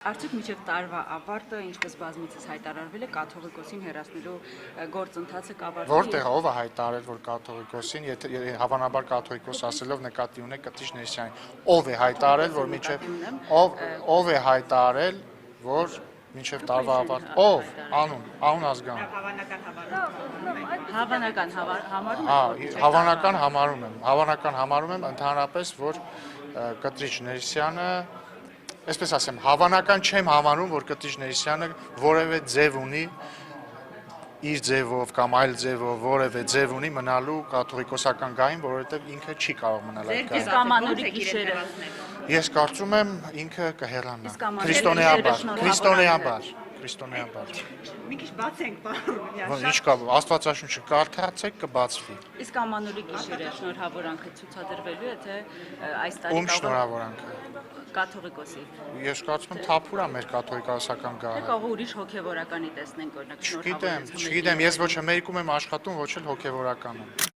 Արդյոք մինչև տարվա ավարտը, ինչպես բազմիցս հայտարարվել է, կաթողիկոսին հեռացնելու գործընթացը կավարտվի։ Որտեղ ով է հայտարարել, որ կաթողիկոսին, հավանաբար կաթողիկոս ասելով նկատի ունեք Կտիչ Ներսյանին, ով է հայտարարել, որ մինչև ով է հայտարարել, որ մինչև տարվա ավարտ, ով, անուն ազգանուն։ Հավանական համարում Հավանական համարում եմ ընդհանրապես, որ Կտիչ Ներսյանը, այսպես ասեմ, հավանական չեմ համարում, որ Կտիչ Ներսյանը որևէ ձև ունի իր ձևով կամ այլ ձևով որևէ ձև ունի մնալու կաթողիկոսական գահին, որովհետև ինքը չի կարող մնալ այդ գահին։ Սահմանորի գիշերը։ Ես կարծում եմ ինքը կհեռանա։ Քրիստոնեաբար։ Մի քիչ բացենք, պարոն։ Ինչ կա, Աստվածաշունչը կարդացեք, կբացվի։ Իսկ ամանորի գիշերը շնորհավորանքը ցուցադրվելու է, թե այս տարի Ում շնորհավորանքը։ կաթողիկոսի։ Ես կարծում եմ թափուր է մեր կաթողիկոսական գահը։ Կարող ուրիշ հոգևորականի տեսնենք, օրինակ շնորհավորանքը։ Չգիտեմ, ես ոչ Ամերիկում եմ աշխատում, ոչ էլ հոգևորականում։